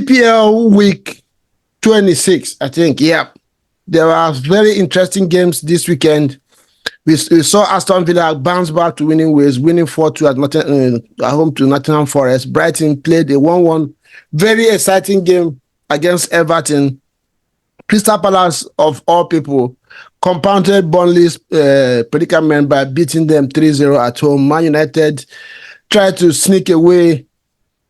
EPL week 26, I think. Yeah. There are very interesting games this weekend. We saw Aston Villa bounce back to winning ways, winning 4-2 at home to Nottingham Forest. Brighton played a 1-1, very exciting game against Everton. Crystal Palace, of all people, compounded Burnley's predicament by beating them 3-0 at home. Man United tried to sneak away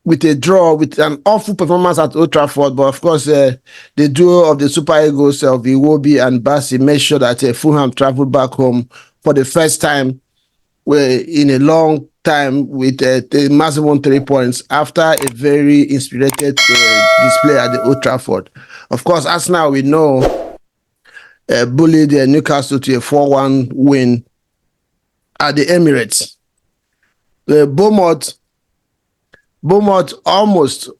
with a draw, with an awful performance at Old Trafford. But of course, the duo of the Super Eagles of Iwobi and Bassi made sure that Fulham traveled back home for the first time in a long time with a maximum 3 points after a very inspirited display at the Old Trafford. Of course, Arsenal, we know, bullied Newcastle to a 4-1 win at the Emirates. The Bournemouth almost,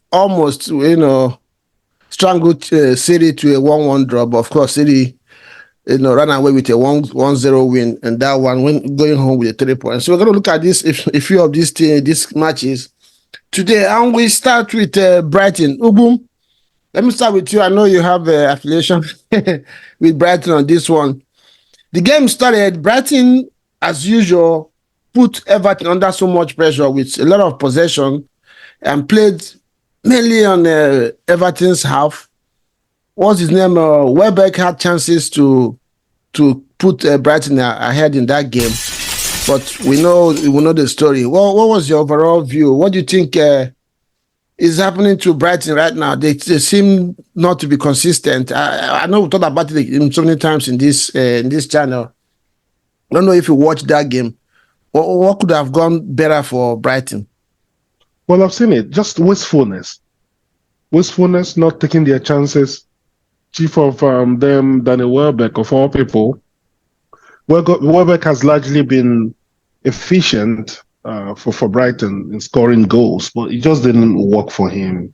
strangled City to a 1-1 draw. But of course, City, ran away with a 1-0 win, and that one when going home with a 3 points. So we're going to look at this a few of these matches today, and we start with Brighton. Ubum, let me start with you. I know you have affiliation with Brighton on this one. The game started. Brighton, as usual, put Everton under so much pressure with a lot of possession and played mainly on Everton's half. What's his name? Welbeck had chances to put Brighton ahead in that game, but we know the story. What was your overall view? What do you think is happening to Brighton right now? They seem not to be consistent. I know we talked about it so many times in this channel. I don't know if you watched that game. What could have gone better for Brighton? Well, I've seen it. Just wastefulness, not taking their chances. Chief of them, Daniel Welbeck, of all people. Welbeck has largely been efficient for Brighton in scoring goals, but it just didn't work for him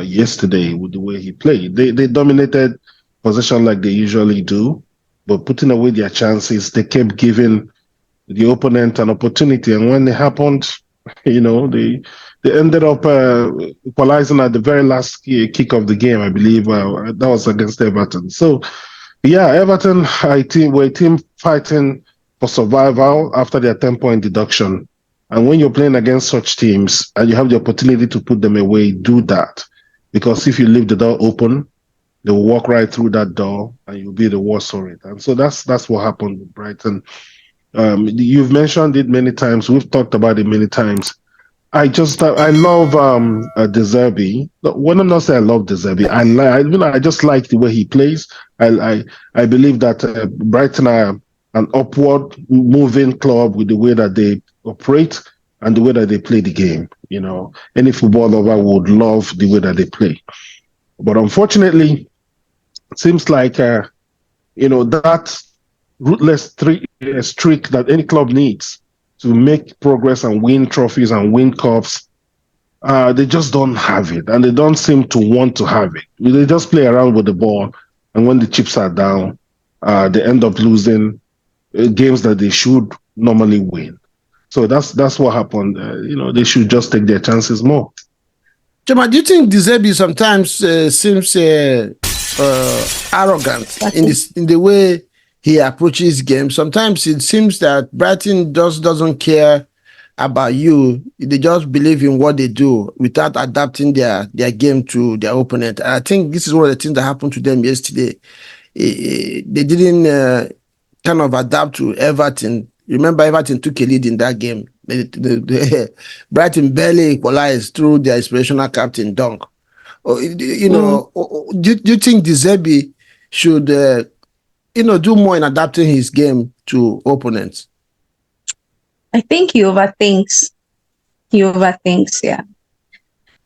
yesterday with the way he played. They dominated possession like they usually do, but putting away their chances, they kept giving the opponent an opportunity. And when it happened, they ended up equalizing at the very last kick of the game, I believe. That was against Everton. So, yeah, Everton were a team fighting for survival after their 10-point deduction. And when you're playing against such teams and you have the opportunity to put them away, do that. Because if you leave the door open, they will walk right through that door and you'll be the worse for it. And so that's what happened with Brighton. You've mentioned it many times. We've talked about it many times. I love De Zerbi. When I'm not saying I love De Zerbi, I just like the way he plays. I believe that Brighton are an upward moving club with the way that they operate and the way that they play the game. Any football lover would love the way that they play. But unfortunately, it seems like that ruthless streak that any club needs to make progress and win trophies and win cups, they just don't have it, and they don't seem to want to have it. They just play around with the ball, and when the chips are down, they end up losing games that they should normally win. So that's what happened. They should just take their chances more. Chema, do you think De Zerbi sometimes seems arrogant in the way he approaches games? Sometimes it seems that Brighton just doesn't care about you. They just believe in what they do without adapting their game to their opponent. And I think this is one of the things that happened to them yesterday. They didn't kind of adapt to Everton. Remember, Everton took a lead in that game. Brighton barely equalized through their inspirational captain, Dunk. Do you think De Zerbi should do more in adapting his game to opponents? I think he overthinks. Yeah.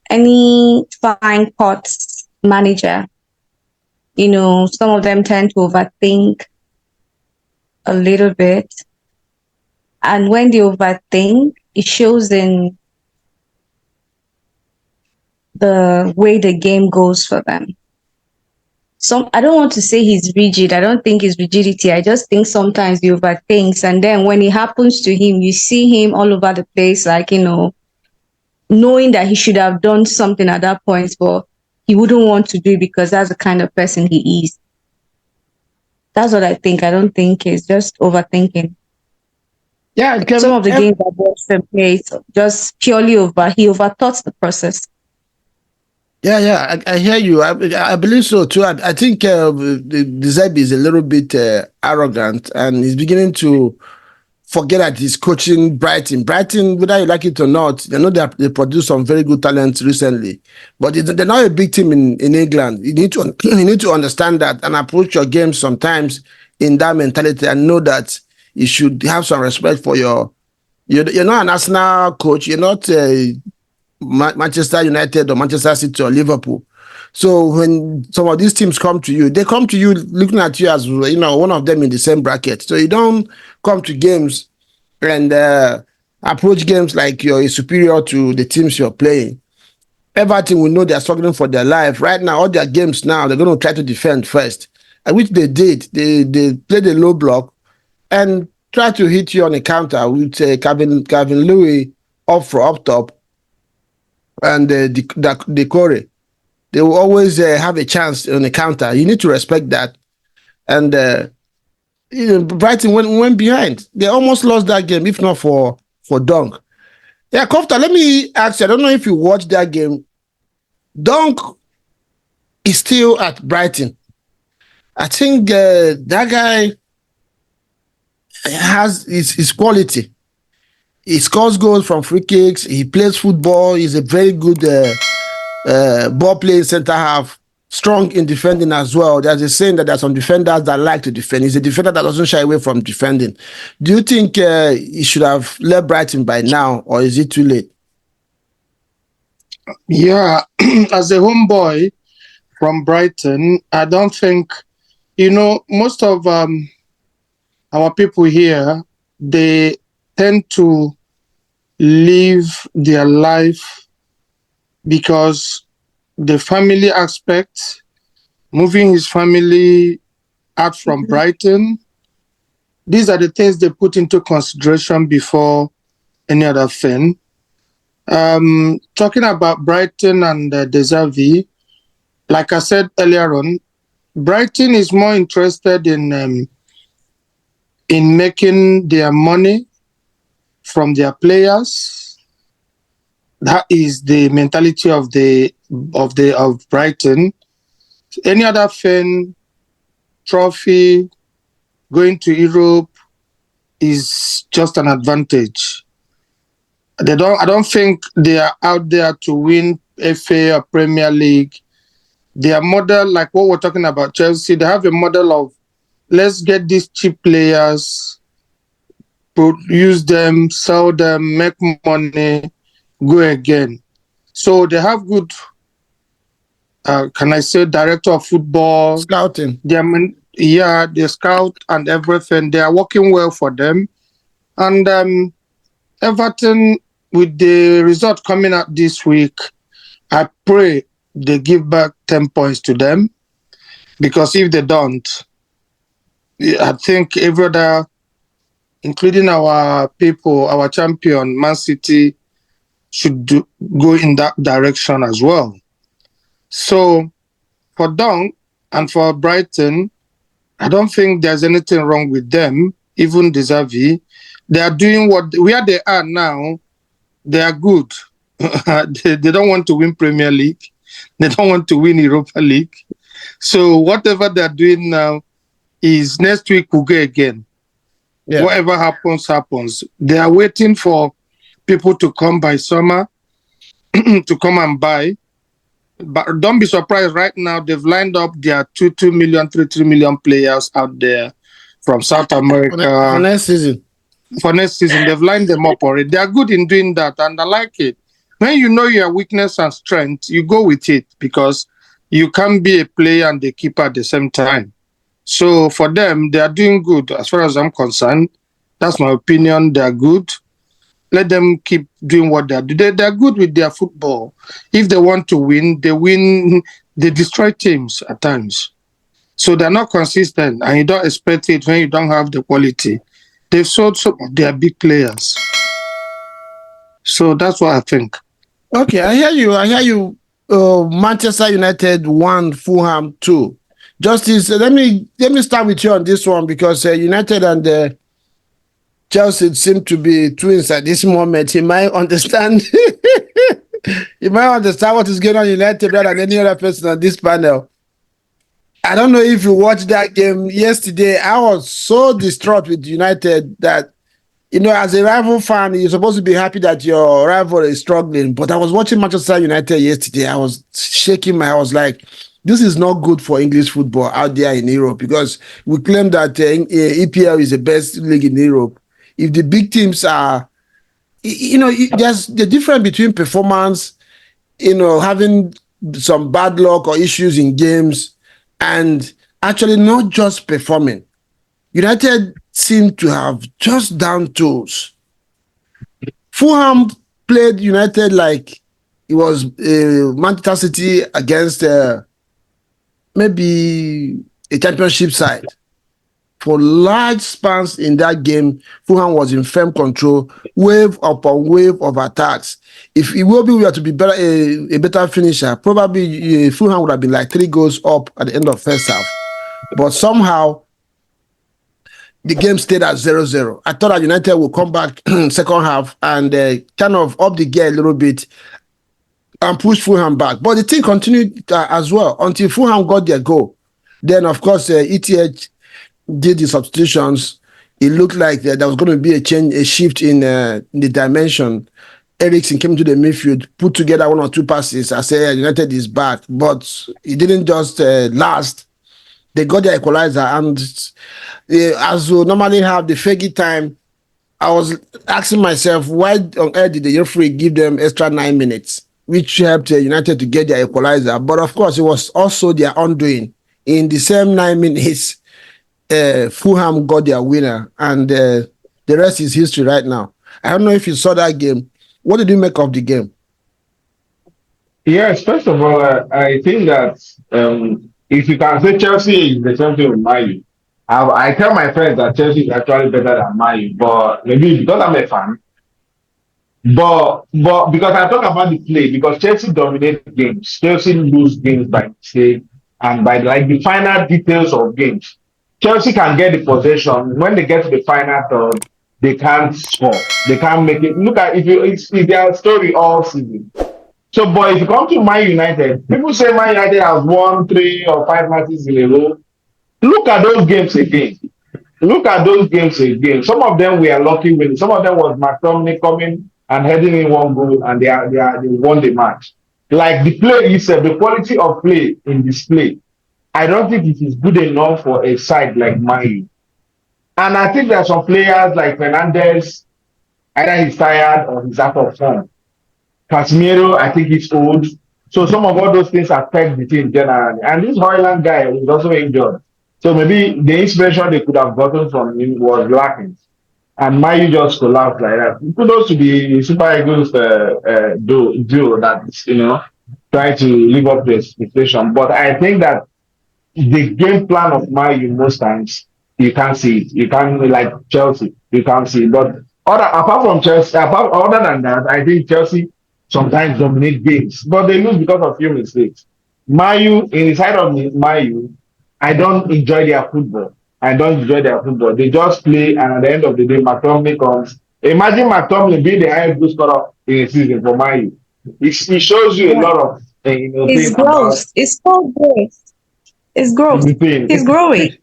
Any fine courts manager, some of them tend to overthink a little bit. And when they overthink, it shows in the way the game goes for them. I don't want to say he's rigid. I don't think it's rigidity. I just think sometimes he overthinks. And then when it happens to him, you see him all over the place, like, knowing that he should have done something at that point, but he wouldn't want to do it because that's the kind of person he is. That's what I think. I don't think it's just overthinking. Yeah, Some of the games that Boston plays just purely he overthought the process. Yeah, I hear you. I believe so too. I think the Zeb is a little bit arrogant, and he's beginning to forget that he's coaching Brighton. Brighton, whether you like it or not, they know they produced some very good talent recently, but they're not a big team in England. You need to understand that and approach your game sometimes in that mentality, and know that you should have some respect for you're not an Arsenal coach. You're not Manchester United or Manchester City or Liverpool. So when some of these teams come to you, they come to you looking at you as one of them in the same bracket. So you don't come to games and approach games like you're superior to the teams you're playing. Everton will know they're struggling for their life right now. All their games now, they're going to try to defend first, and which they did. They played a low block and try to hit you on a counter with Calvin Louis up top and the Corey. They will always have a chance on the counter. You need to respect that. And Brighton went behind. They almost lost that game, if not for Dunk. Yeah, Kofta, let me ask you, I don't know if you watched that game. Dunk is still at Brighton. I think that guy has his quality. He scores goals from free kicks. He plays football. He's a very good ball playing center half, strong in defending as well. There's a saying that there's some defenders that like to defend. He's a defender that doesn't shy away from defending. Do you think he should have left Brighton by now, or is it too late? Yeah, as a homeboy from Brighton, I don't think, most of our people here, they tend to live their life because the family aspect, moving his family out from Brighton, these are the things they put into consideration before any other thing. Talking about Brighton and Deservi, like I said earlier on, Brighton is more interested in making their money from their players. That is the mentality of Brighton. Any other thing, trophy, going to Europe is just an advantage. I don't think they are out there to win FA or Premier League. Their model, like what we're talking about Chelsea, they have a model of let's get these cheap players, use them, sell them, make money, go again. So they have good, director of football. Scouting. They scout and everything. They are working well for them. And Everton, with the result coming out this week, I pray they give back 10 points to them. Because if they don't, I think every other, including our people, our champion, Man City, should go in that direction as well. So for Dunk and for Brighton, I don't think there's anything wrong with them, even Deservi. They are doing where they are now, they are good. They don't want to win Premier League. They don't want to win Europa League. So whatever they're doing now is next week we'll go again. Yeah. Whatever happens, happens. They are waiting for people to come by summer to come and buy. But don't be surprised, right now they've lined up their 2 million, 3 million players out there from South America. For next season. For next season, they've lined them up already. They are good in doing that, and I like it. When you know your weakness and strength, you go with it because you can't be a player and a keeper at the same time. So for them, they are doing good as far as I'm concerned. That's my opinion. They are good. Let them keep doing what they do. They are good with their football. If they want to win, they win. They destroy teams at times. So they're not consistent, and you don't expect it when you don't have the quality. They've sold some of their big players. So that's what I think. Okay, I hear you. Manchester United 1, Fulham 2. Justice, let me start with you on this one because United and Chelsea seem to be twins at this moment. You might understand. You might understand what is going on in United better than any other person on this panel. I don't know if you watched that game yesterday. I was so distraught with United that, as a rival fan, you're supposed to be happy that your rival is struggling. But I was watching Manchester United yesterday. I was shaking I was like, this is not good for English football out there in Europe because we claim that EPL is the best league in Europe. If the big teams are, there's the difference between performance, having some bad luck or issues in games and actually not just performing. United seem to have just down tools. Fulham played United like it was Manchester City against maybe a championship side. For large spans in that game, Fulham was in firm control, wave upon wave of attacks. If Iwobi were to be a better finisher, probably Fulham would have been like 3 goals up at the end of first half. But somehow, the game stayed at 0-0. I thought that United would come back second half and kind of up the gear a little bit and push Fulham back. But the thing continued as well until Fulham got their goal. Then, of course, ETH did the substitutions. It looked like there was going to be a shift in the dimension. Eriksen came to the midfield, put together 1 or 2 passes. I said United is back, but it didn't just last. They got their equalizer, and as we normally have the Fergie time, I was asking myself, why on earth did the referee give them extra 9 minutes, which helped United to get their equalizer? But of course, it was also their undoing. In the same 9 minutes, Fulham got their winner, and the rest is history right now. I don't know if you saw that game. What did you make of the game? Yes, first of all, I think that if you can say Chelsea is the champion of Man U, I tell my friends that Chelsea is actually better than Man U, but maybe because I'm a fan. But because I talk about the play, because Chelsea dominate games, Chelsea lose games by mistake and by like the final details of games. Chelsea can get the possession. When they get to the final third, they can't score. They can't make it. Look at it's their story all season. So, but if you come to Man United, people say Man United has won 3 or 5 matches in a row. Look at those games again. Look at those games again. Some of them were lucky winning. Some of them was McTominay coming and heading in 1 goal, and they won the match. Like the play itself, the quality of play in display, I don't think it is good enough for a side like Man U. And I think there are some players like Fernandes, either he's tired or he's out of form. Casemiro, I think he's old. So some of all those things affect the team generally. And this Hoyland guy is also injured. So maybe the inspiration they could have gotten from him was lacking. And Man U just collapsed like that. Kudos to the Super Eagles duo that, try to live up to expectation. But I think that the game plan of Man U most times, you can't see it. You can't, like Chelsea, you can't see it. But apart from Chelsea, other than that, I think Chelsea sometimes dominate games, but they lose because of few mistakes. Man U, in the side of Man U, I don't enjoy their football. They just play, and at the end of the day, McTominay comes. Imagine McTominay being the highest goal scorer in a season for Man U. It shows you a lot of it's growth. It's so great. It's growth. He's growing.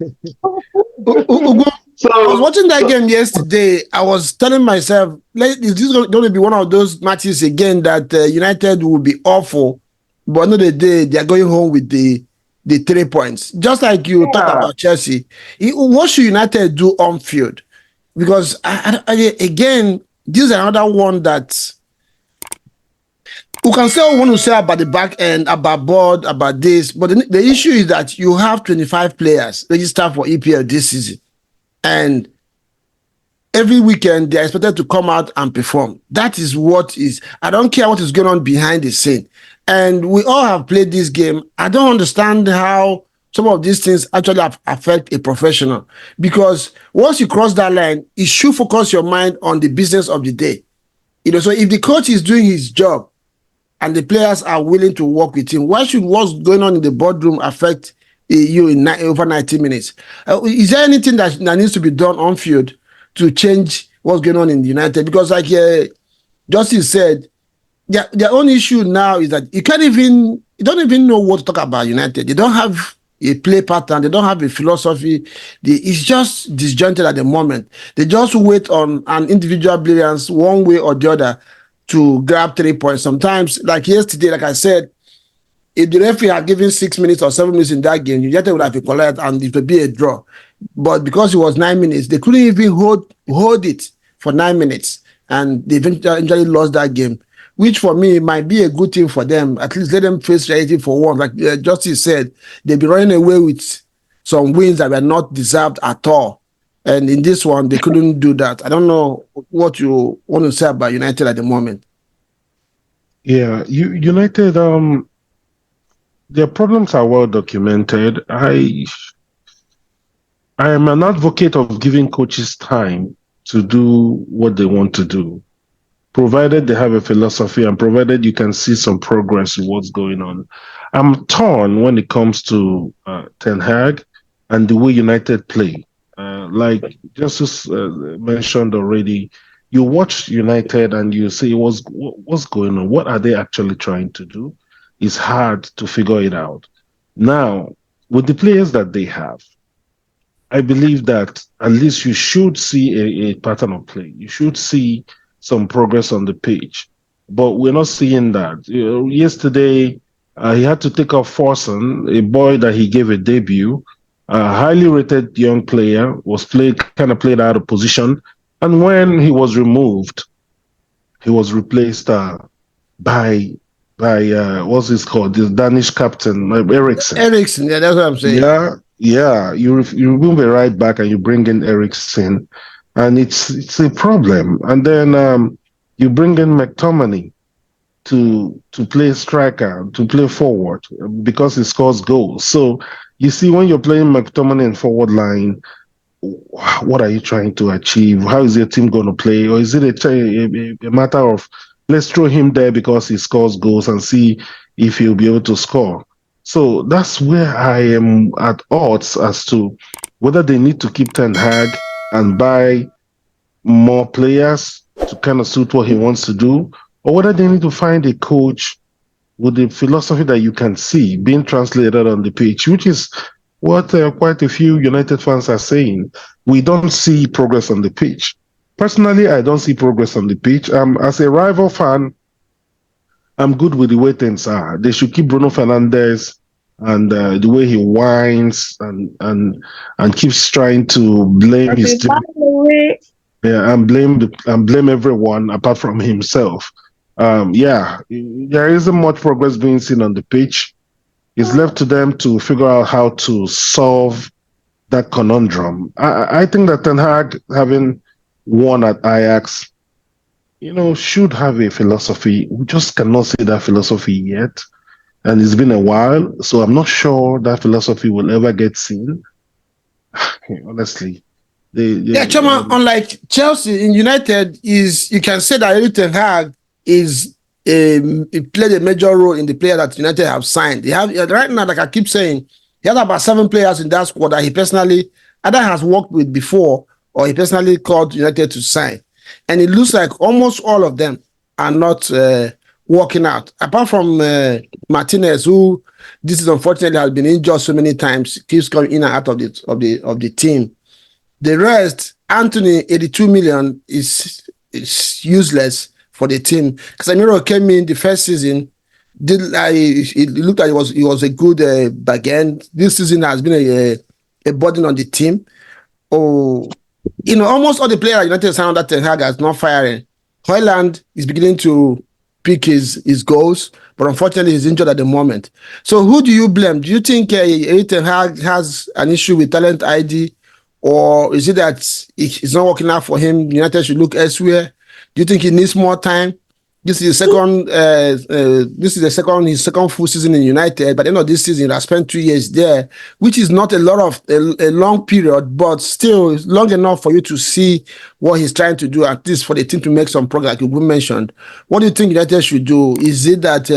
So I was watching that game yesterday. I was telling myself, is this going to be one of those matches again that United will be awful, but end of the day they are going home with the 3 points. Just like you talked about Chelsea. What should United do on field? Because again, this is another one that we can say what we want to say about the back end, about board, about this, but the issue is that you have 25 players registered for EPL this season. And every weekend, they're expected to come out and perform. That is what is. I don't care what is going on behind the scene. And we all have played this game. I don't understand how some of these things actually affect a professional. Because once you cross that line, you should focus your mind on the business of the day. So if the coach is doing his job and the players are willing to work with him, why should what's going on in the boardroom affect you in over 90 minutes? Is there anything that needs to be done on field to change what's going on in the United? Because like Justice said, their own issue now is that you don't even know what to talk about United. They don't have a play pattern. They don't have a philosophy. It's just disjointed at the moment. They just wait on an individual brilliance one way or the other to grab 3 points. Sometimes, like yesterday, like I said, if the referee had given 6 minutes or 7 minutes in that game, United would have been collect and it would be a draw. But because it was 9 minutes, they couldn't even hold it for 9 minutes, and they eventually lost that game, which for me might be a good thing for them. At least let them face reality for once. Like Justice said, they've been running away with some wins that were not deserved at all. And in this one, they couldn't do that. I don't know what you want to say about United at the moment. Yeah, United, their problems are well documented. I am an advocate of giving coaches time to do what they want to do, provided they have a philosophy and provided you can see some progress in what's going on. I'm torn when it comes to Ten Hag and the way United play. Like Justice mentioned already, you watch United and you say, what's going on? What are they actually trying to do? It's hard to figure it out. Now, with the players that they have, I believe that at least you should see a pattern of play. You should see some progress on the pitch, but we're not seeing that. Yesterday, he had to take off Forson, a boy that he gave a debut, a highly rated young player, was kind of played out of position, and when he was removed, he was replaced by what's this called? The Danish captain, Eriksen. Eriksen, yeah, that's what I'm saying. Yeah. You remove a right back and you bring in Eriksen, and it's a problem. And then you bring in McTominay to play striker, to play forward because he scores goals. So you see, when you're playing McTominay in forward line, what are you trying to achieve? How is your team going to play? Or is it a matter of let's throw him there because he scores goals and see if he'll be able to score? So that's where I am at odds as to whether they need to keep Ten Hag and buy more players to kind of suit what he wants to do, or whether they need to find a coach with the philosophy that you can see being translated on the pitch, which is what quite a few United fans are saying. We don't see progress on the pitch. Personally, I don't see progress on the pitch. As a rival fan, I'm good with the way things are. They should keep Bruno Fernandes and the way he whines and keeps trying to blame his team. Yeah, and blame everyone apart from himself. There isn't much progress being seen on the pitch. It's left to them to figure out how to solve that conundrum. I think that Ten Hag, having won at Ajax, should have a philosophy. We just cannot see that philosophy yet. And it's been a while, so I'm not sure that philosophy will ever get seen. Honestly. Chama, unlike Chelsea, in United, you can say that Erik Ten Hag he played a major role in the player that United have signed. They have right now, like I keep saying, he has about 7 players in that squad that he personally either has worked with before or he personally called United to sign. And it looks like almost all of them are not working out. Apart from Martinez, who this is unfortunately has been injured so many times, keeps coming in and out of the team. The rest, Anthony, 82 million is useless for the team. Casemiro came in the first season. It looked like it was a good bargain. This season has been a burden on the team. Almost all the players United signed that Ten Hag is not firing. Højlund is beginning to pick his goals, but unfortunately he's injured at the moment. So who do you blame? Do you think Erik Ten Hag has an issue with talent ID, or is it that it's not working out for him? United should look elsewhere. Do you think he needs more time? This is his second full season in United. By the end of this season, he has spent 2 years there, which is not a long period, but still long enough for you to see what he's trying to do, at least for the team to make some progress, like you mentioned. What do you think United should do? Is it that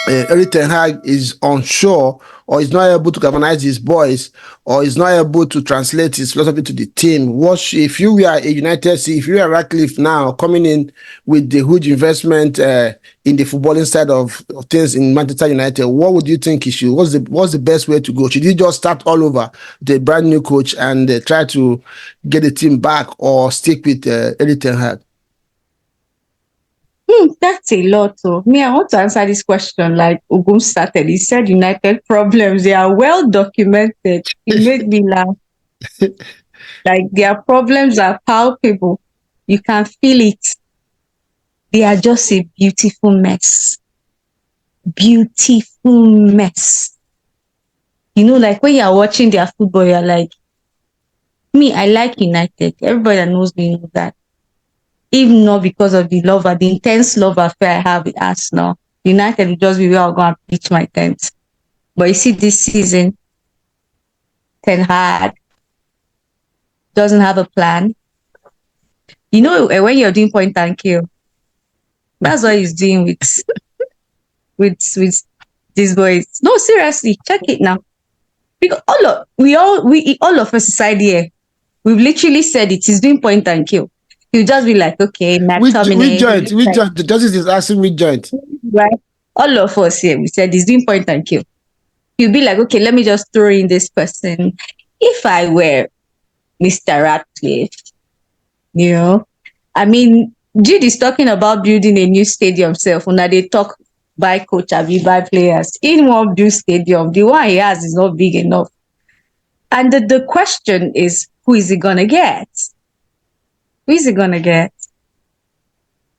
Erik ten Hag is unsure, or is not able to galvanize his boys, or is not able to translate his philosophy to the team? If you were a United, if you were Ratcliffe now coming in with the huge investment in the footballing side of things in Manchester United, what would you think he should? What's the best way to go? Should he just start all over, the brand new coach, and try to get the team back, or stick with Erik ten Hag? That's a lot. So me, I want to answer this question like Ogun started. He said United problems, they are well documented. It made me laugh. Like their problems are palpable. You can feel it. They are just a beautiful mess. Beautiful mess. You know, like when you are watching their football, you're like, me, I like United. Everybody that knows me knows that. Even not because of the intense love affair I have with Arsenal. United will just be where I'll go and pitch my tent. But you see, this season, Ten Hag doesn't have a plan. You know, when you're doing point and kill, that's what he's doing with these boys. No, seriously, check it now. Because all of us inside here, we've literally said it. He's doing point and kill. You just be like, okay, which joint? The justice is asking which joint. Right? All of us here, we said he's doing point and kill. You'll be like, okay, let me just throw in this person. If I were Mr. Ratcliffe, you know, I mean, Jude is talking about building a new stadium self. When they talk by coach, by players. In one build stadium, the one he has is not big enough. And the question is, who is he gonna get? Who is he gonna get?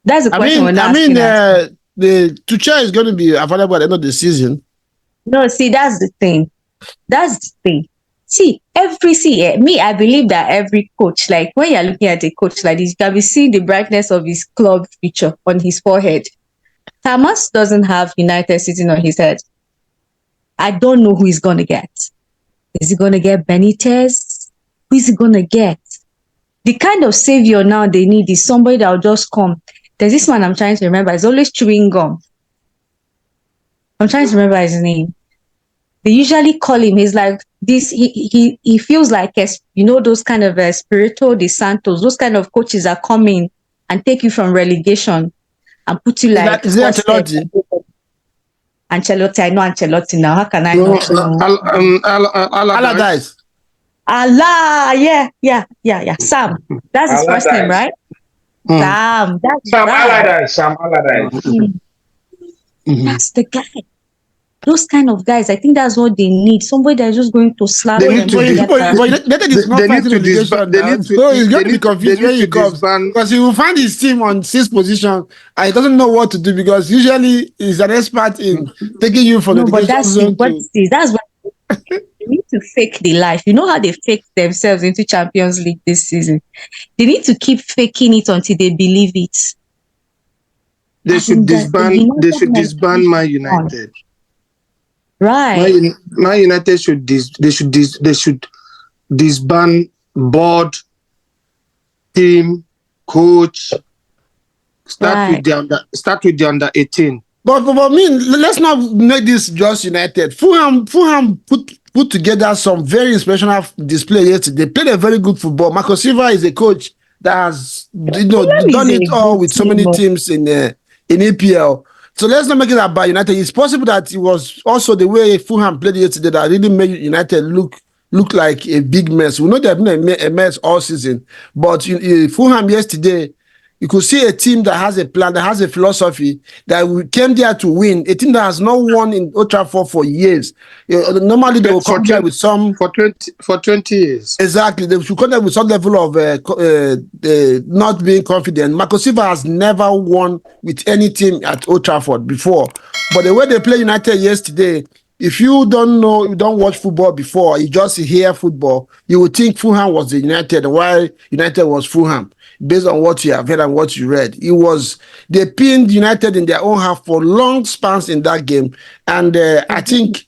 That's the question we're asking. The Tuchel is going to be available at the end of the season. No, see, that's the thing. See, I believe that every coach, like when you're looking at a coach like this, you can be seeing the brightness of his club feature on his forehead. Thomas doesn't have United sitting on his head. I don't know who he's gonna get. Is he gonna get Benitez? Who is he gonna get? The kind of savior now they need is somebody that will just come. There's this man I'm trying to remember. He's always chewing gum. I'm trying to remember his name. They usually call him. He's like this. He feels like, you know, those kind of Espirito de Santos. Those kind of coaches that come in and take you from relegation and put you like. Is that Ancelotti? Ancelotti. I know Ancelotti now. How can I not know? Allardyce. Allah, yeah. Sam, that's his first name, right? Sam. Sam Allardyce. That's the guy. Those kind of guys, I think that's what they need. Somebody that's just going to slap them. He's going to be confused when he comes, because he will find his team on 6th position and he doesn't know what to do, because usually he's an expert in taking you from the zone. That's what they need to fake the life. You know how they faked themselves into Champions League this season? They need to keep faking it until they believe it. They should disband Man United. Right. Man United should disband board, team, coach. Start with the under 18. But for me, let's not make this just United. Fulham put together some very inspirational display yesterday. They played a very good football. Marco Silva is a coach that has done it all with so many teams in EPL. So let's not make it about United. It's possible that it was also the way Fulham played yesterday that really made United look like a big mess. We know they've been a mess all season, but Fulham yesterday, you could see a team that has a plan, that has a philosophy, that came there to win. A team that has not won in Old Trafford for years. Normally, they will come there with some for 20 years. Exactly, they should come there with some level of not being confident. Marco Silva has never won with any team at Old Trafford before, but the way they played United yesterday, if you don't know, you don't watch football before, you just hear football, you would think Fulham was the United, while United was Fulham, based on what you have heard and what you read. They pinned United in their own half for long spans in that game. And I think,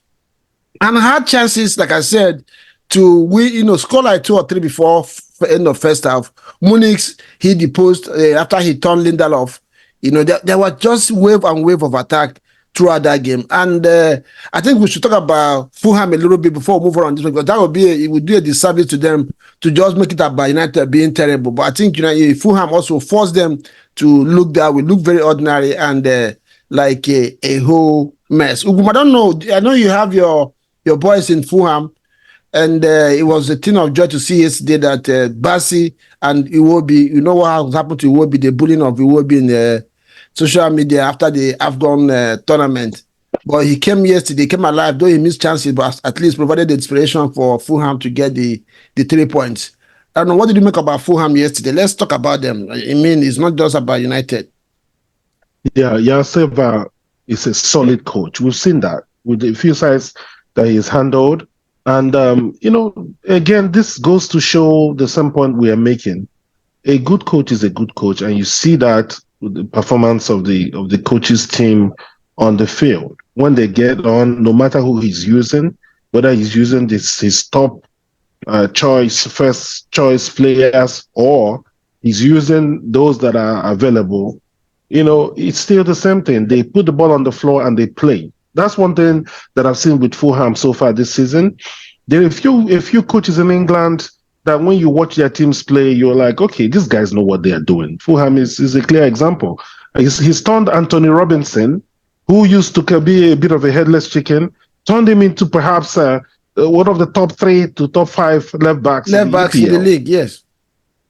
and had chances, like I said, to win, score like 2 or 3 before end of first half. Munich hit the post after he turned Lindelof. There was just wave and wave of attack throughout that game. And I think we should talk about Fulham a little bit before we move on this one, because that it would do a disservice to them to just make it about United being terrible. But I think Fulham also forced them to look very ordinary and like a whole mess. I don't know. I know you have your boys in Fulham. And it was a thing of joy to see yesterday that Bassi and Iwobi, what has happened to Iwobi, the bullying of Iwobi in the social media after the AFCON tournament. But he came yesterday, came alive, though he missed chances, but at least provided the inspiration for Fulham to get the 3 points. I don't know, what did you make about Fulham yesterday? Let's talk about them. I mean, it's not just about United. Yeah, Silva is a solid coach. We've seen that with the few sides that he's handled. And, again, this goes to show the same point we are making. A good coach is a good coach, and you see that with the performance of the coaches team on the field. When they get on, no matter who he's using, whether he's using his top first choice players, or he's using those that are available, it's still the same thing. They put the ball on the floor and they play. That's one thing that I've seen with Fulham so far this season. There are a few coaches in England that when you watch their teams play, you're like, okay, these guys know what they are doing. Fulham is a clear example. He's turned Anthony Robinson, who used to be a bit of a headless chicken, turned him into perhaps one of the top 3 to top 5 left backs in the league, yes.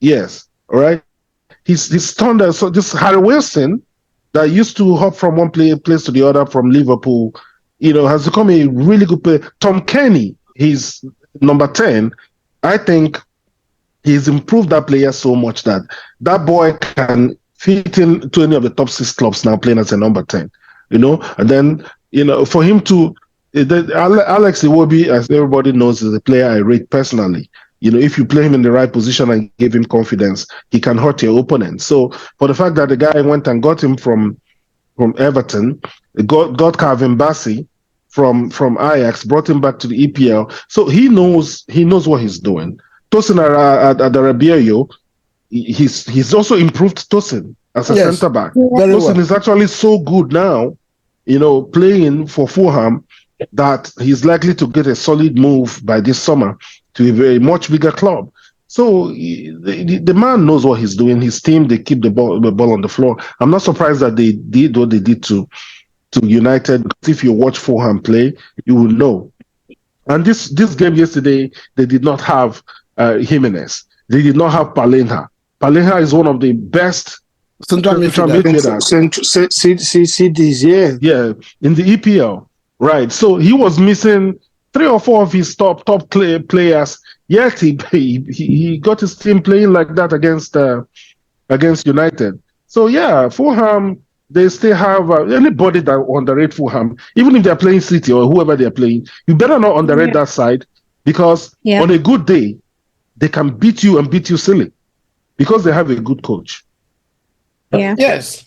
Yes, all right. He's turned so this Harry Wilson, that used to hop from one place to the other from Liverpool, has become a really good player. Tom Kenny, he's number 10. I think he's improved that player so much that boy can fit into any of the top 6 clubs now playing as a number 10, And then, for him to, Alex Iwobi, as everybody knows, is a player I rate personally. If you play him in the right position and give him confidence, he can hurt your opponent. So for the fact that the guy went and got him from Everton, got Calvin Bassey from Ajax, brought him back to the EPL. So he knows what he's doing. Tosin Adarabioyo, he's also improved Tosin as a centre back. Tosin is actually so good now, playing for Fulham, that he's likely to get a solid move by this summer to a very much bigger club. So the man knows what he's doing. His team, they keep the ball on the floor. I'm not surprised that they did what they did to United. If you watch Fulham play, you will know. And this game yesterday, they did not have Jimenez. They did not have Palenha. Palenha is one of the best central midfielders. CDs, yeah. Yeah, in the EPL. Right. So he was missing 3 or 4 of his top players. Yet he got his team playing like that against United. So yeah, Fulham, they still have anybody that underrate Fulham, even if they're playing City or whoever they're playing, you better not underrate that side, because on a good day, they can beat you and beat you silly because they have a good coach. Yeah. Yes.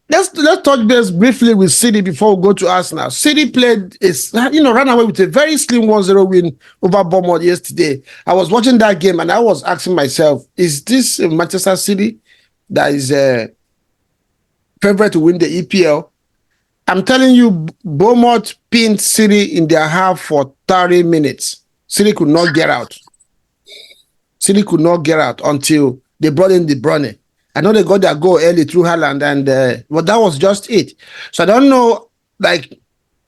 Let's touch base briefly with City before we go to Arsenal. City ran away with a very slim 1-0 win over Bournemouth yesterday. I was watching that game and I was asking myself, is this Manchester City that is favorite to win the EPL? I'm telling you, Bournemouth pinned City in their half for 30 minutes. City could not get out. City could not get out until they brought in De Bruyne. I know they got their goal early through Haaland, but that was just it. So I don't know, like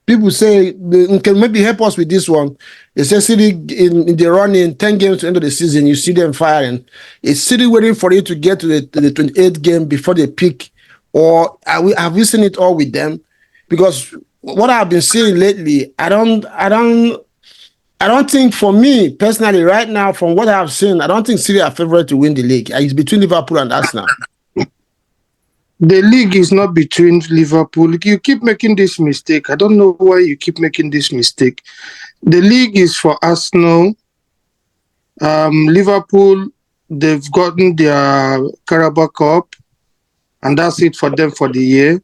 people say, can maybe help us with this one. They say City in the running 10 games to the end of the season, you see them firing. Is City waiting for it to get to the 28th game before they pick? Or have we seen it all with them? Because what I've been seeing lately, I don't think, for me personally, right now, from what I've seen, I don't think City are favorite to win the league. It's between Liverpool and Arsenal. The league is not between Liverpool. You keep making this mistake. I don't know why you keep making this mistake. The league is for Arsenal. Liverpool, they've gotten their Carabao Cup, and that's it for them for the year.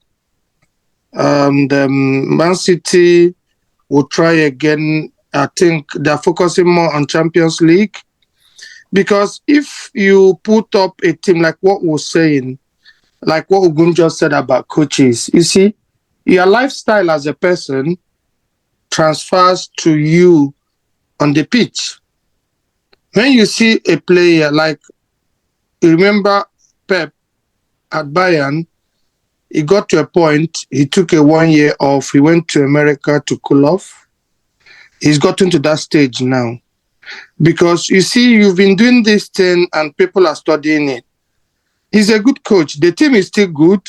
Man City will try again. I think they're focusing more on Champions League, because if you put up a team like what we're saying, like what Ugun just said about coaches, you see, your lifestyle as a person transfers to you on the pitch. When you see a player like, you remember Pep at Bayern, he got to a point, he took a 1 year off, he went to America to cool off. He's gotten to that stage now. Because you see, you've been doing this thing and people are studying it. He's a good coach. The team is still good.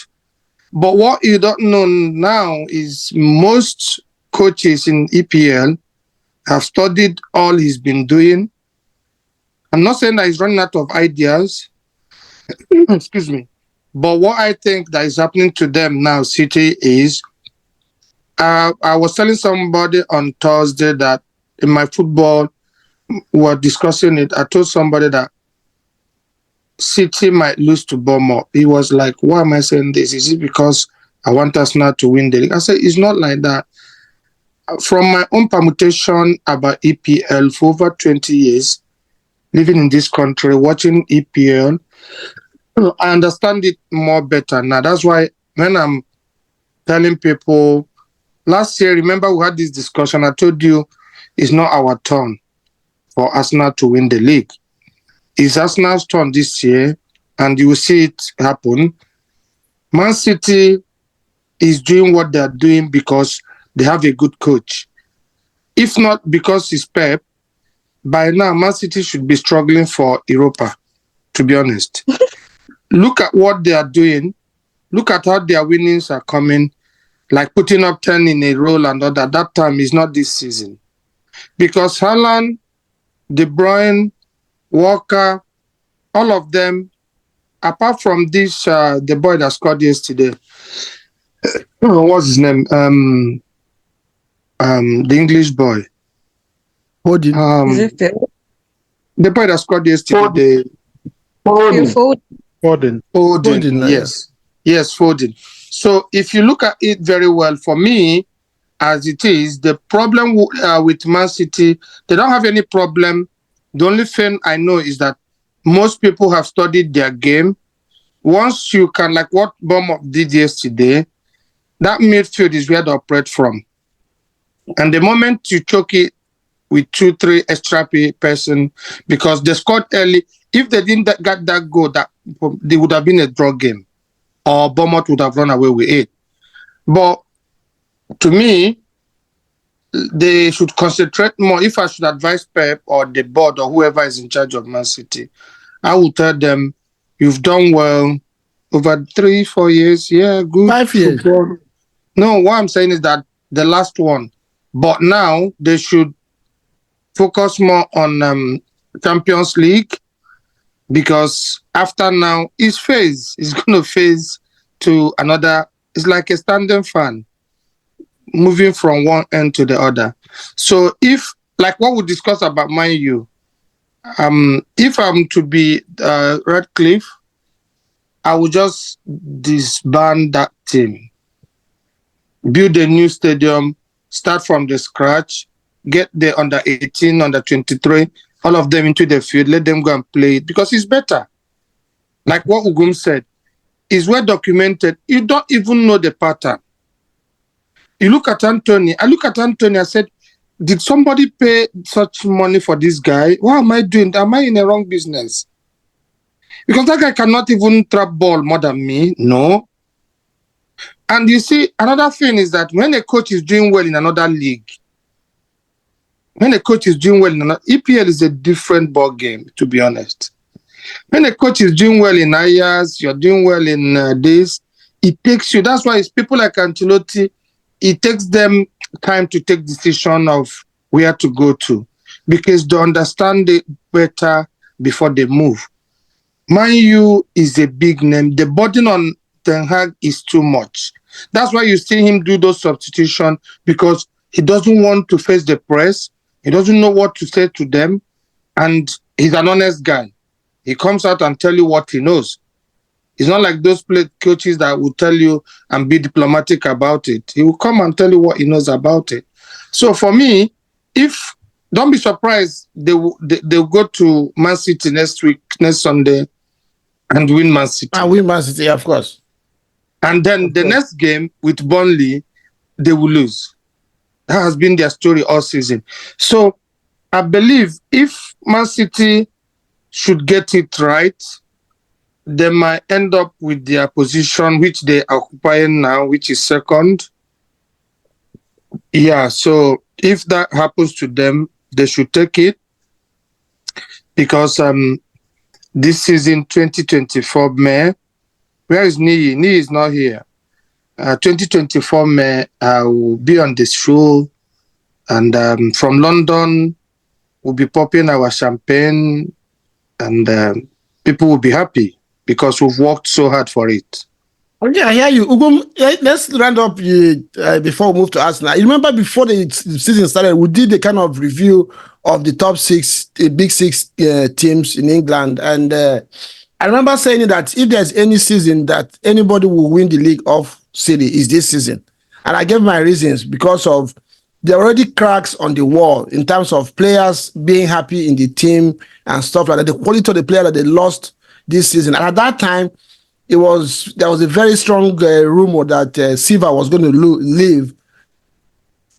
But what you don't know now is most coaches in EPL have studied all he's been doing. I'm not saying that he's running out of ideas. Excuse me. But what I think that is happening to them now, City, is I was telling somebody on Thursday that in my football, we were discussing it. I told somebody that City might lose to Bournemouth. He was like, why am I saying this? Is it because I want us now to win the league? I said, it's not like that. From my own permutation about EPL for over 20 years, living in this country, watching EPL, I understand it more better now. That's why when I'm telling people, last year, remember we had this discussion, I told you it's not our turn for Arsenal to win the league. It's Arsenal's turn this year, and you will see it happen. Man City is doing what they're doing because they have a good coach. If not because it's Pep, by now Man City should be struggling for Europa, to be honest. Look at what they are doing. Look at how their winnings are coming, like putting up 10 in a row and all that. That time is not this season. Because Haaland, De Bruyne, Walker, all of them, apart from this, the boy that scored yesterday, what's his name? The English boy. Holding. Is it Phil? The boy that scored yesterday. Phil Foden. Foden, yes. Yes, Foden. So if you look at it very well, for me, as it is, the problem with Man City, they don't have any problem. The only thing I know is that most people have studied their game. Once you can, like what Bournemouth did yesterday, that midfield is where they operate from. And the moment you choke it with 2-3 extra person, because they scored early, if they didn't get that goal, that they would have been a draw game, or Bournemouth would have run away with it. But to me, they should concentrate more. If I should advise Pep or the board or whoever is in charge of Man City, I would tell them, you've done well over 3-4 years. Yeah, good. 5 years. Football. No, what I'm saying is that the last one. But now they should focus more on Champions League, because after now, his phase is going to phase to another. It's like a standing fan moving from one end to the other. So if, like what we discussed about Man U, if I'm to be Redcliffe, I would just disband that team, build a new stadium, start from the scratch, get the under 18, under 23, all of them into the field, let them go and play it, because it's better. Like what Ugum said, it's well documented. You don't even know the pattern. You look at Anthony. I look at Anthony, I said, did somebody pay such money for this guy? What am I doing? Am I in a wrong business? Because that guy cannot even trap ball more than me. No. And you see, another thing is that when a coach is doing well in another league, when a coach is doing well in another, EPL is a different ball game, to be honest. When a coach is doing well in Ajax, you're doing well in this, it takes you, that's why it's people like Ancelotti, it takes them time to take decision of where to go to, because they understand it better before they move. Man U is a big name. The burden on Ten Hag is too much. That's why you see him do those substitutions, because he doesn't want to face the press. He doesn't know what to say to them. And he's an honest guy. He comes out and tell you what he knows. It's not like those coaches that will tell you and be diplomatic about it. He will come and tell you what he knows about it. So for me, don't be surprised they'll go to Man City next Sunday, and win Man City. I win Man City, of course. And then the next game with Burnley, they will lose. That has been their story all season. So I believe if Man City should get it right, they might end up with their position, which they are occupying now, which is second. Yeah, so if that happens to them, they should take it, because this season, 2024 May, where is Nii? Nii is not here. 2024 May, I will be on the show, and from London, we'll be popping our champagne, and people will be happy because we've worked so hard for it. Okay, I hear you. Ugum, let's round up before we move to Arsenal. You remember before the season started, we did a kind of review of the top six, the big six teams in England. And I remember saying that if there's any season that anybody will win the league of City, is this season. And I gave my reasons because of there are already cracks on the wall in terms of players being happy in the team and stuff like that. The quality of the player that they lost this season. And at that time, there was a very strong rumor that Silva was going to leave.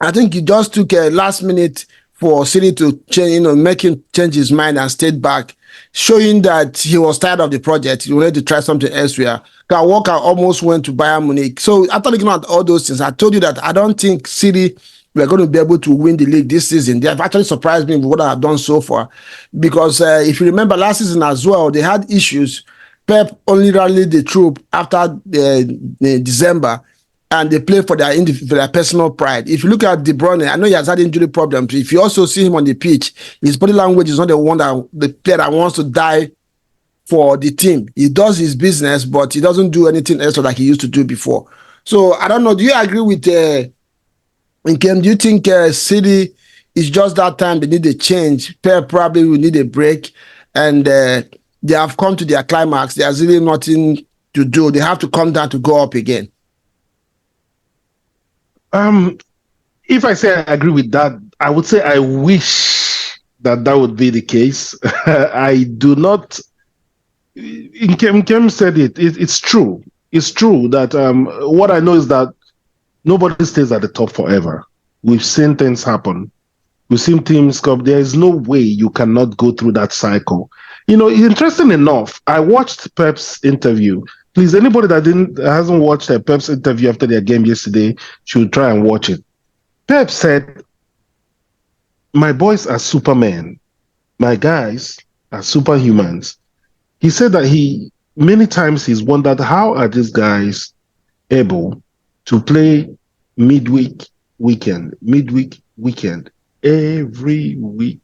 I think he just took a last minute for City to change, make him change his mind and stayed back, showing that he was tired of the project. He wanted to try something elsewhere. Kyle Walker almost went to Bayern Munich. So after looking at all those things, I told you that I don't think City were going to be able to win the league this season. They have actually surprised me with what I have done so far. Because if you remember last season as well, they had issues. Pep only rallied the troop after December, and they play for their personal pride. If you look at De Bruyne, I know he has had injury problems. If you also see him on the pitch, his body language is not the player that wants to die for the team. He does his business, but he doesn't do anything else like he used to do before. So I don't know. Do you agree with Nkem? Do you think City is just that time they need a change? Pep probably will need a break, and they have come to their climax. There's really nothing to do. They have to come down to go up again. If I say I agree with that, I would say I wish that would be the case. I do not. Nkem said it. It's true. It's true that what I know is that nobody stays at the top forever. We've seen things happen. We've seen teams come. There is no way you cannot go through that cycle. Interesting enough, I watched Pep's interview. Please, anybody that hasn't watched Pep's interview after their game yesterday should try and watch it. Pep said, "My boys are supermen. My guys are superhumans." He said that many times he's wondered, how are these guys able to play midweek weekend, every week,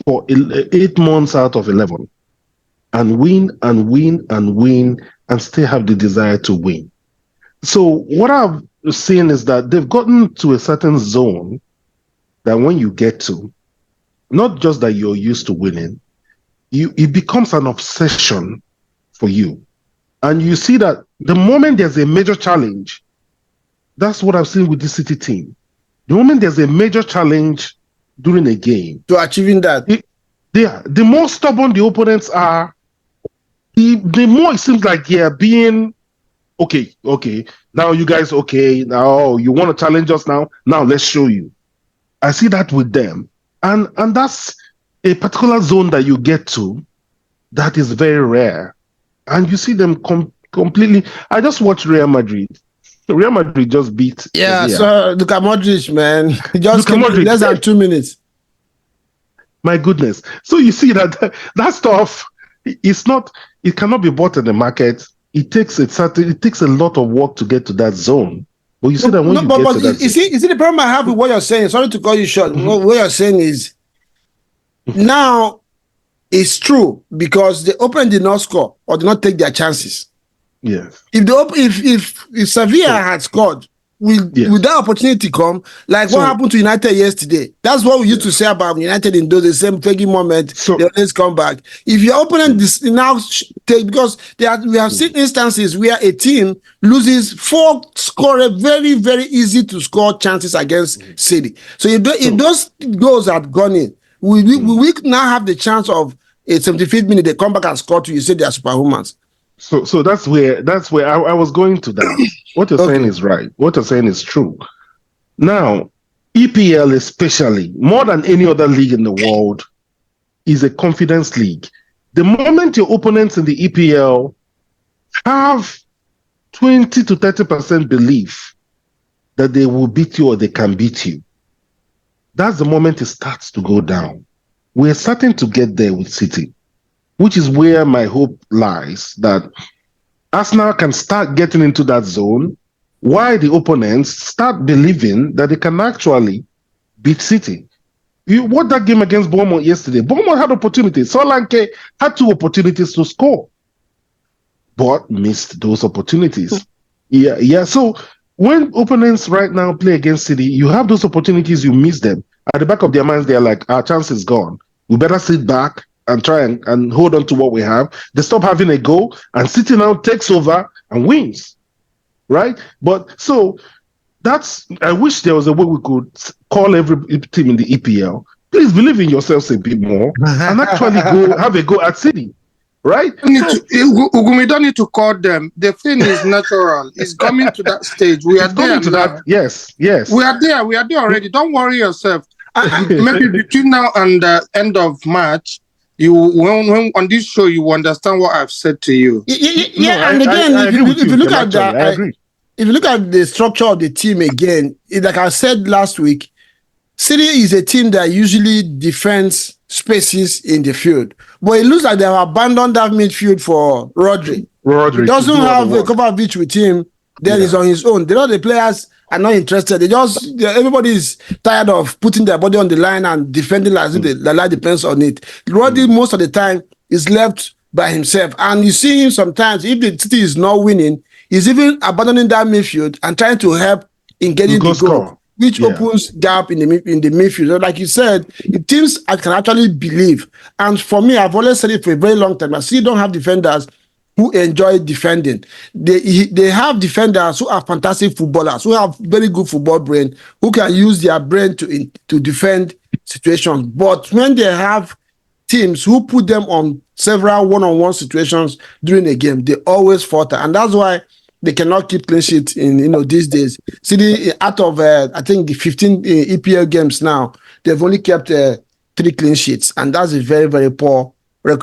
for 8 months out of 11, and win and still have the desire to win. So what I've seen is that they've gotten to a certain zone that when you get to, not just that you're used to winning, it becomes an obsession for you. And you see that the moment there's a major challenge, that's what I've seen with the City team. The moment there's a major challenge during a game, to achieving that, the more stubborn the opponents are, the more it seems like they are being okay. Now you guys, now you want to challenge us now let's show you. I see that with them, and that's a particular zone that you get to that is very rare, and you see them completely. I just watched Real Madrid. Real Madrid just beat. So look at Modric, man. He just came in less than 2 minutes. My goodness. So you see that stuff, it cannot be bought in the market. It takes a lot of work to get to that zone. But you see that when you get to that zone. You see the problem I have with what you're saying. Sorry to call you short. Mm-hmm. What you're saying is now it's true because the opponent did not score or did not take their chances. Yes. If Sevilla had scored, will that opportunity come? Like what happened to United yesterday? That's what we used to say about United in those the same taking moment. They always come back. If your opponent now take, because we have seen instances where a team loses 4 score very, very easy to score chances against City. So if those goals had gone in, we now have the chance of a 75th minute they come back and score to you say they are superhumans. So that's where I was going to that. What you're saying is right. What you're saying is true. Now, EPL especially, more than any other league in the world, is a confidence league. The moment your opponents in the EPL have 20 to 30% belief that they will beat you or they can beat you, that's the moment it starts to go down. We're starting to get there with City, which is where my hope lies, that Arsenal can start getting into that zone while the opponents start believing that they can actually beat City. You watched that game against Bournemouth yesterday. Bournemouth had opportunities. Solanke had 2 opportunities to score, but missed those opportunities. Yeah. So when opponents right now play against City, you have those opportunities, you miss them. At the back of their minds, they're like, our chance is gone. We better sit back and try and hold on to what we have. They stop having a goal, and City now takes over and wins, right? But so I wish there was a way we could call every team in the EPL, please believe in yourselves a bit more and actually go have a go at City, right? We don't need to call them. The thing is natural. It's coming to that stage. We are there now. Yes. We are there already. Don't worry yourself. Maybe between now and the end of March, when on this show you understand what I've said to you. And again, if you look at that, I agree. If you look at the structure of the team again, like I said last week, City is a team that usually defends spaces in the field, but it looks like they have abandoned that midfield for Rodri. He doesn't have a Kovacic with him. Then he's on his own. The players are not interested. Everybody is tired of putting their body on the line and defending as if the life depends on it. Rodri most of the time is left by himself, and you see him sometimes if the City is not winning, he's even abandoning that midfield and trying to help in getting the goal, which opens gap in the midfield. So like you said, the teams can actually believe. And for me, I've always said it for a very long time, I still don't have defenders who enjoy defending. They have defenders who are fantastic footballers, who have very good football brain, who can use their brain to defend situations. But when they have teams who put them on several one-on-one situations during a game, they always falter. And that's why they cannot keep clean sheet in these days. City, out of I think 15 EPL games now, they've only kept 3 clean sheets, and that's a very, very poor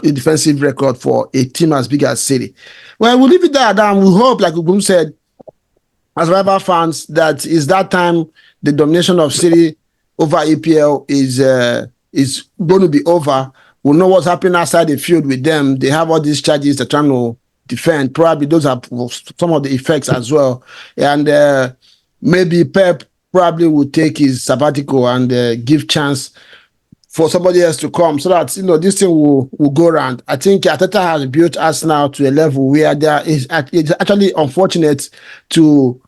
defensive record for a team as big as City. Well, we'll leave it there, and we hope, like Ugum said, as rival fans, that is that time the domination of City over EPL is going to be over. We'll know what's happening outside the field with them. They have all these charges they're trying to defend. Probably those are some of the effects as well. And maybe Pep probably will take his sabbatical and give chance for somebody else to come so that this thing will go around. I think Arteta has built Arsenal to a level where it's actually unfortunate to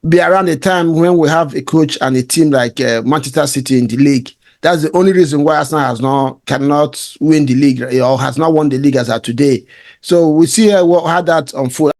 be around a time when we have a coach and a team like Manchester City in the league. That's the only reason why Arsenal cannot win the league or has not won the league as of today. So we see how that unfolds.